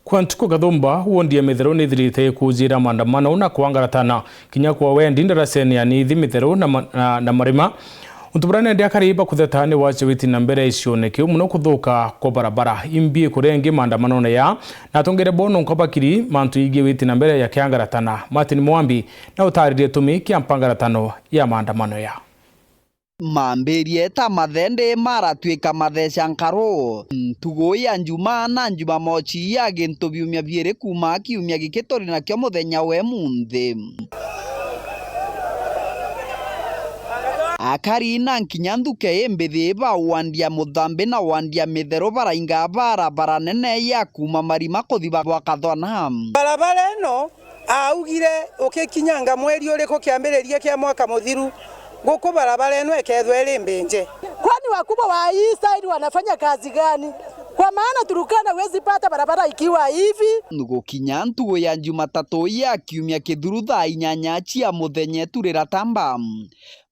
Kwantuko Gathumba wondi mithero ni thirite kujira maandamano na kwangaratana kinya kwa wendi ndaraseni ya nithi mithero na marima utuburane ndia kariba kuthetani wache witi na mbere icioneke muno kuthuka kwa barabara imbie kurengi maandamano na ya na tongere bono nkobakiri mantu igi witi na mbere ya kyangaratana Martin Mwambi na utarire tumi kyanpangaratano ya maandamano ya Mamberie ta mathende maratwika matheca nkaro ntugo ya njuma na njuma mochi ya gintu biumia biere kuma kiumia gikitori na kyo muthenya we munthi akari na nkinya nthuke imbithi wandia muthambi na wandia mithero barainga barabara nene ya kuma marima kuthiba gwa Kathona barabara eno augire ukikinyanga mweri uriko kiambiririe kia mwaka muthiru guko barabara eno ekethwe iri mbenje. Kwani wakubwa wa hii side wanafanya kazi gani? Kwa maana Turukana wezi pata barabara ikiwa hivi. Nugukinya ntugo ya Jumatatu ya kiumia kithuru thaa 8 cia muthenya turira tamba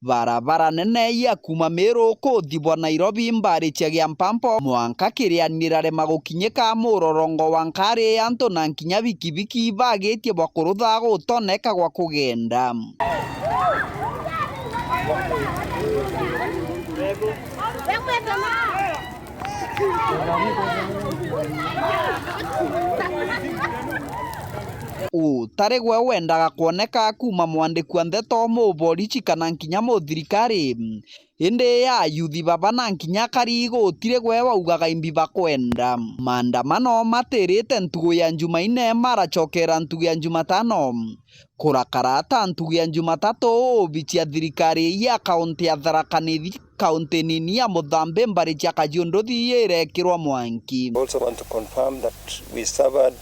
barabara nene ya kuma Meru kuthibwa Nairobi mbari cia gia Mpampo mwanka kirianirare magukinyika murorongo wa Nkari anto na nkinya bikibiki bagitie bwa kurutha gutoneka gwa kugenda tare gwe wendaga kuoneka kuma mwandiku wa ndeto muborichi kana nkinya muthirikari indi ya yuthi baba na nkinya kari gutire gwe waugaga imbi bakwenda maandamano matirite ntugo ya Jumaine marachokera ntugo ya Jumatano kurakarata ntugo ya Jumatatu bitia thirikari ya kaunti ya Tharaka Nithi kaunti nini ya Muthambi mbari cia Kajiondothi irekirwa mwanki. Also want to confirm that we suffered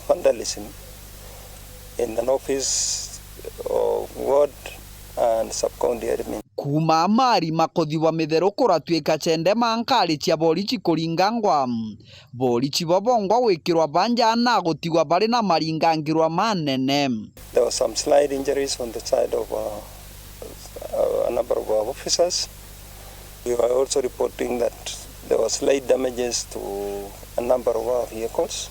vandalism in an office of ward and sub-county admin. Kuma marima kuthiwa mithero kuratwika chende mankari cia borichi kuringangwa borichi bobongwa wikirwa banja na gutigwa bari na maringangirwa manene. There was some slight injuries on the side of a number of our officers. We are also reporting that there was slight damages to a number of our vehicles.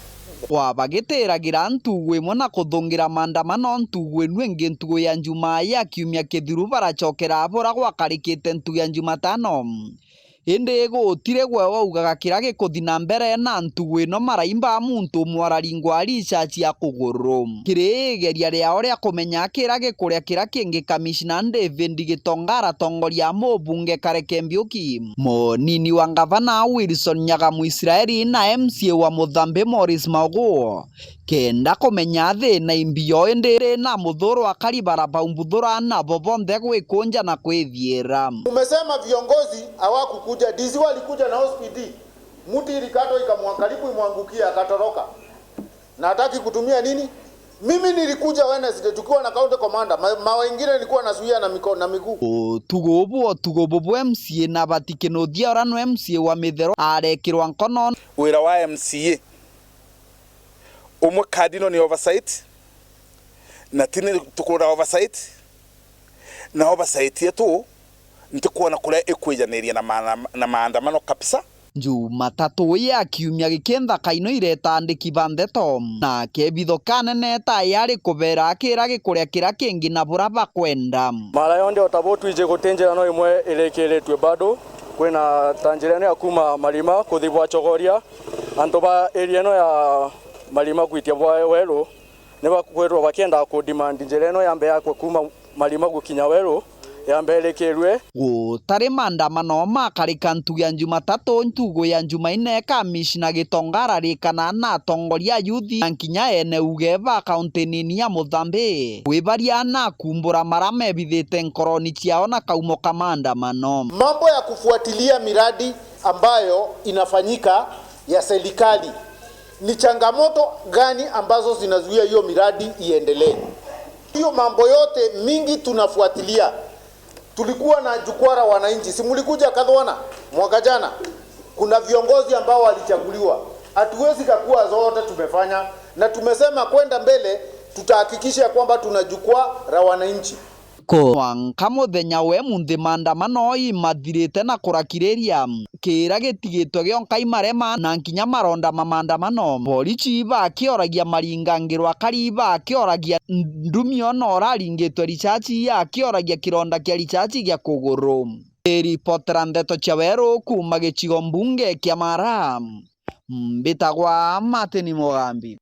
Wabagitiragira ntugo imwe na kuthungira maandamano ntugo inu ingi ntugo ya njuma ya kiumia kithiru barachokera bora gwakarikite ntugo ya Jumatano indi gutire gwe waugaga kira gikuthi na mbere na ntugo ino maraimba muntu mwararingwa research ya kuguru kirigeria riao ria kumenya kira gikuria kira kingi Commissioner David Gitonga tongoria mubunge Kareke Mbiuki munini wa gavana Wilson Nyagamu Israeli na MCA wa Muthambi Morris Maguo kenda kumenya thina imbio indi na muthuro akari barabara mbuthura na bobonthe gwikunja na kwithiira. Tumesema viongozi hawakukuja, DC walikuja na hospitali, mtu ilikato ikamwangalipu imwangukia akatoroka. Na hataki kutumia nini? Mimi nilikuja Wednesday tukiwa na county commander, wengine nilikuwa nasuia na mikono na miguu. Tugobo MCA na batikeno diarano MCA wa mithero arekirwa nkono wira wa MCA umwe kadino ni oversight na tini tukura oversight na oversight yetu ntikuona kule ekwijaniria na maandamano kabisa. Jumatatu ya kiumia gikenda kaino iretandiki bandeto na kebitho kanene ta yari kubera akira gikuria kira kingi na buraba kwenda mara yonde otabotu ije gutenjera no imwe irekeretwe bado kwina tanjirani ya kuma marima kuthibwa chogoria antoba area no ya marima kwitia bwa wero neba kwetwa bakenda ku demand njireno yambe yakwe kuma marima gukinya wero yambelekerwe gutari maandamano makarika ntugo ya Jumatatu ntugo ya Jumaine Commissioner Gitonga ararikana na atongoria yuthi nkinya ene ugeva kaunti nini ya Muthambi wibaria na kumbura marame bithite nkoroni ciao na kaumo ka maandamano. Mambo ya kufuatilia miradi ambayo inafanyika ya serikali ni changamoto gani ambazo zinazuia hiyo miradi iendelee? Hiyo mambo yote mingi tunafuatilia. Tulikuwa na jukwaa la wananchi, si mlikuja Kathona mwaka jana? Kuna viongozi ambao walichaguliwa. Hatuwezi kuwa zote tumefanya, na tumesema kwenda mbele tutahakikisha kwamba tuna jukwaa la wananchi. Mwanka muthenya we munthi maandamano imathirite na kurakiriria kira gitigitwe gionka imarema na nkinya maronda maandamano borichi bakioragia maringangirwo akari bakioragia ndumi ono raringitwe richachi akioragia kironda kia richachi gia kuguru. Ripotera Ndeto Chaweru kuma gicigo mbunge kia Mara mbitagwa Martin Mugambi.